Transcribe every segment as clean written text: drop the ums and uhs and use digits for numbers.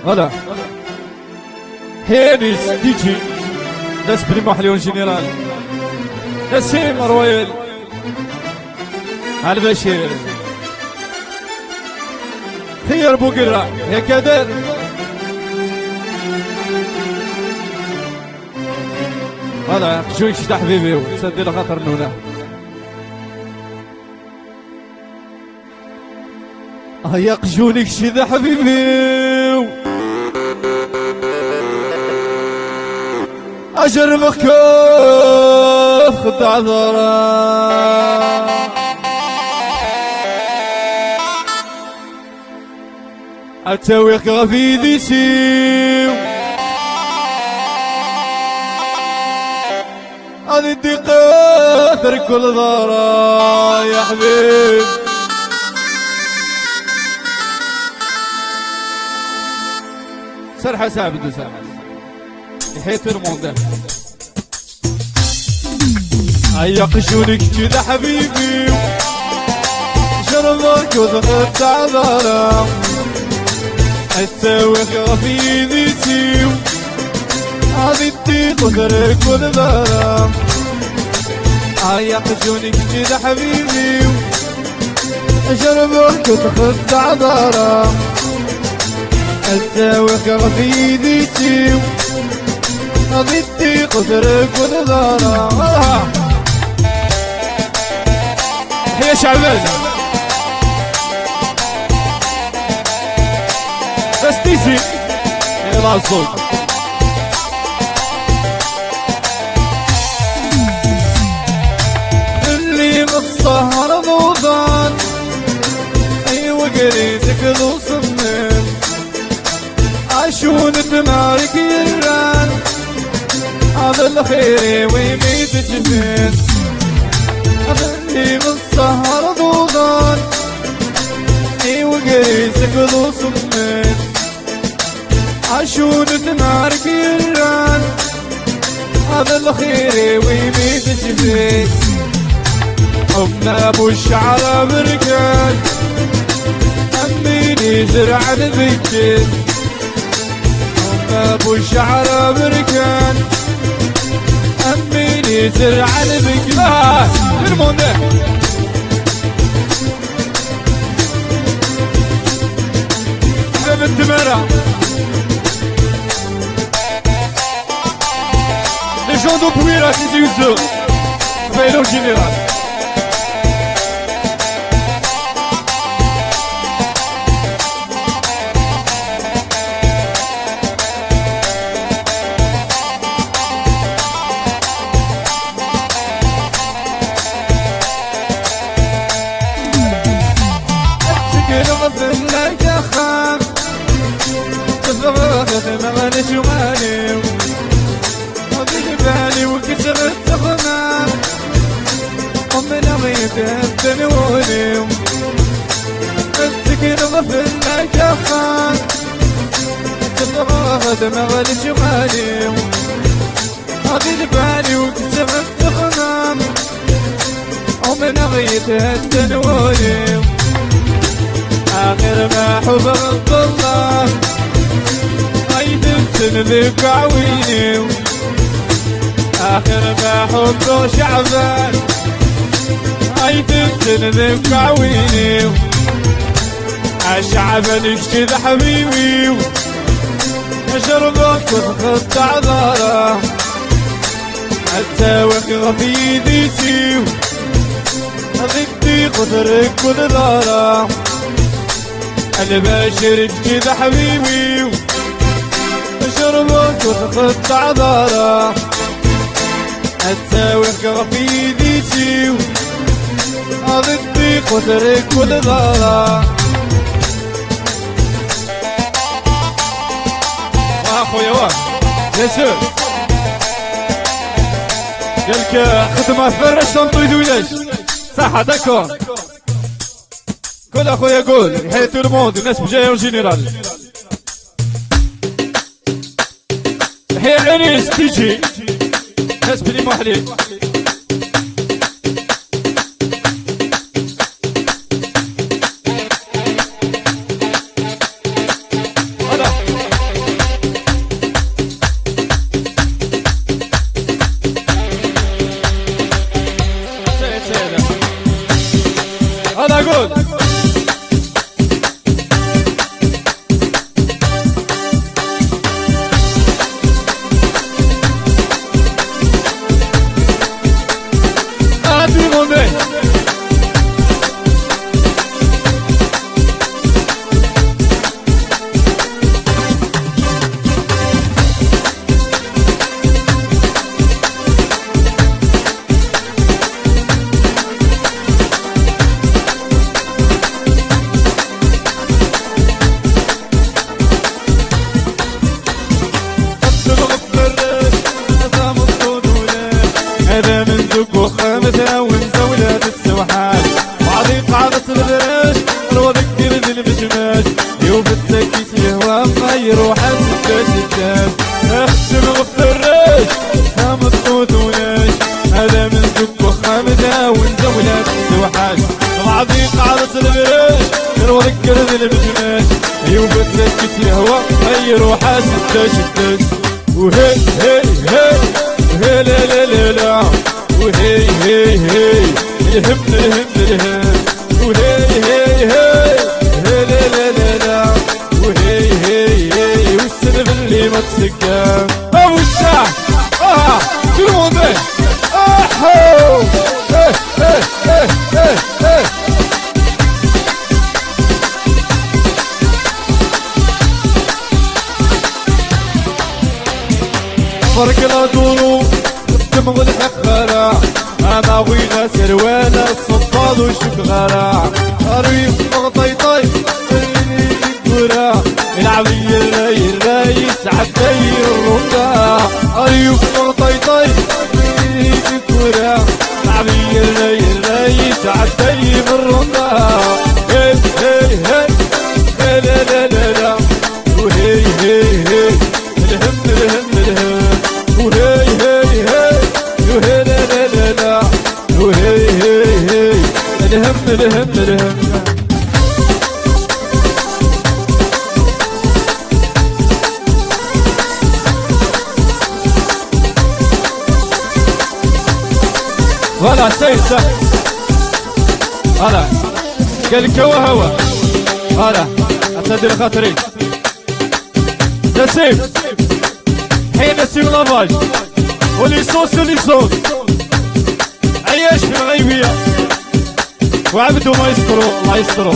Voilà. Héris, DJ. ناس بريمو حليون جنرال. نسيم رويل. على البشير. خير بوقرة هيك دار. هذا شويك شتا حبيبي وسدي لخاطر نونا. هيا قجونك شذا حبيبي أجربك كيف خد عذرا أتويق غفيدي سيو هذه الدقة ترك كل ضرا يا حبيب سرحة سابد وسامد يحيط الموضة هيا قشونك كذا حبيبي شربك وضغط عذرا التويخ غفيدي سيو هذه الديق وترك والبرا هيا قشونك كذا حبيبي شربك وضغط عذرا التويخ غفيدي سيو ضدي قدرك ونظارة هي شعبنا بس تيجي يلا الصوت اللي متصهر ضوضان ايوه قريتك ذو صمم عشون تمارك يران هذا الخير ويميت جبين اللي بالسهر ضوضان اي وقريسك ذو صمين عشون تمارك يران هذا الخير ويميت جبين حبنا ابو الشعر بركان اميني زرع البكين حبنا ابو الشعر بركان أميني زرع البقلاء المونة حب التمرة Les gens d'Opouira qui s'usent Vélo général مغني شمالي وضيق بالي وكسرت تخمام ومن غيب الدنوني السكين غفل لك أخان تفرغت مغني شمالي وضيق بالي وكسرت تخمام ومن غيب الدنوني آخر ما حب الله ذيك عويني آخر ما حبه شعبان هاي ذيك عويني عالشعبان يشتد حبيبي أشربك وتخط عذارة التوك غفيدي سيو ضدي قدرك ونظارة الباشر يشتد حبيبي شربك وتخط عذارة التويخ غفيدي سيو هذا الضيق وترك والغارة واخويا واخ ياسر قالك خدمة فرش تنطيدو ليش صح داكور كل اخويا قول حيث تو الموند الناس بجاية وجينيرال هي عريس تيجي ناس بني محلي هلا البنات يوبت لك يهوى اي روحها سداش الداش وهي هي هي هي لا لا لا لا وهي هي هي الهم الهم الهم وهي هي هي هي لا لا لا لا وهي هي هي والسلف اللي ما تسكر ابو الشعب في الموضوع احو فرق لا دورو دمغ الحقارة انا وينا سروالة الصفاد والشكغارة اريف مغطيطي خليني الكورة العبي الرايس عدي الرندة اريف مغطيطي خليني الكورة العبي الرايس عدي الرندة هي هي هي لا لا لا لا وهي هي هي الهم الهم الهم وهي هي هي وهي لا لا لا لا وهي هي هي الهم الهم الهم ولا سيسة هلا قال لك هوا هوا هلا اعتذر خاطري نسيم حين نسيم لافاج وليصوص وليصوص عياش في الغيبية وعبدوا ما يستروا الله يستروا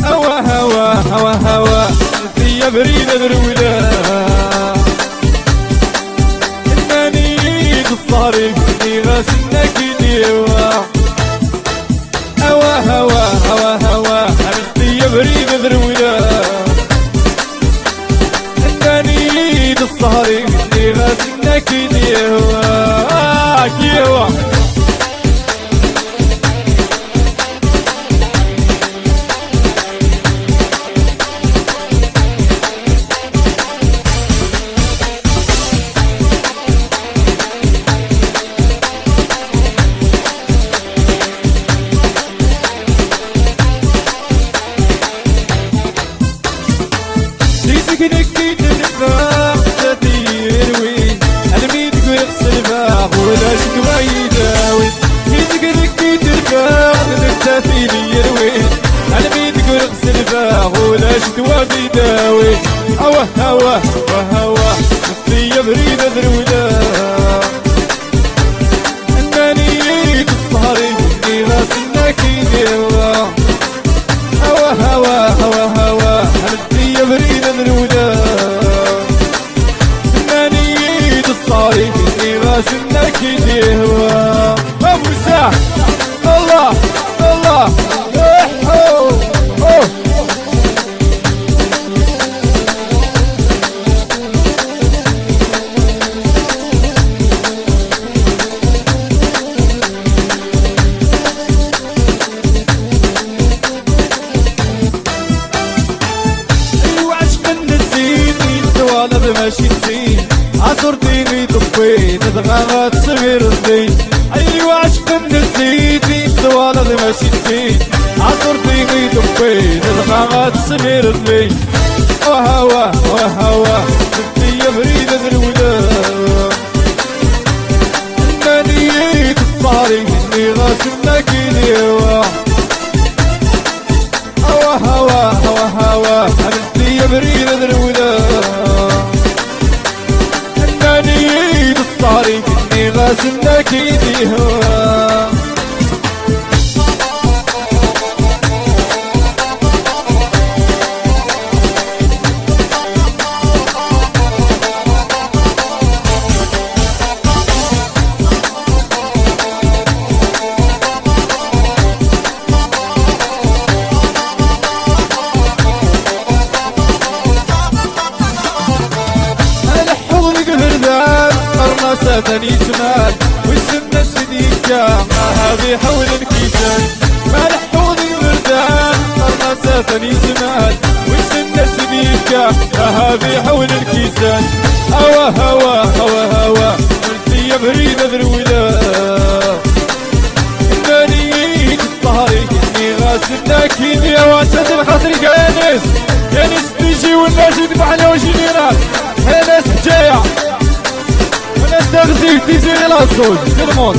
هوا هوا هوا هوا في بريد الرولا انني الطريق اللي غاسلك ديوا هوا هوا هوا هوا في بريد الرولا انني الطريق اللي غاسلك ديوا كيوا نكيت الفاق تدير وين الميد يغسل الفاق ولا شكوى يداوي نكيت الفاق تدير وين الميد يغسل الفاق ولا شكوى يداوي هوا هوا وهوا في بريد الرولا انني الطهري اللي غاسلك يديوا هوا هوا هوا هوا في بريد الرولا انني الطريق اللي غاسلك يديوا ابو سعد الله الله ماشي تزين عصرتيني طفين ضغامات صغير الزين ايوا عشق الزيتين طوالة ماشي تزين عصرتيني طفين ضغامات صغير الزين وهوا وهوا في بريد الرولا انني الطريق اللي غاسلك ديوا هوا هوا هوا هوا في بريد الرولا الطريق اللي غاسلك يديها ثاني جمال والسنة سديكا ما هذه حول الكيسان مالح حوضي بردان قرناسة ثاني جمال والسنة سديكا ما هذه حول الكيسان هوا هوا هوا هوا قلت يا بريد ذرولا سنا كينيا وانت خاطرك يا ناس، يا ناس تيجي والناس يذبحنا وجنينات، يا ناس حجايه وناس تغزي تيزي لاصوص في الموت.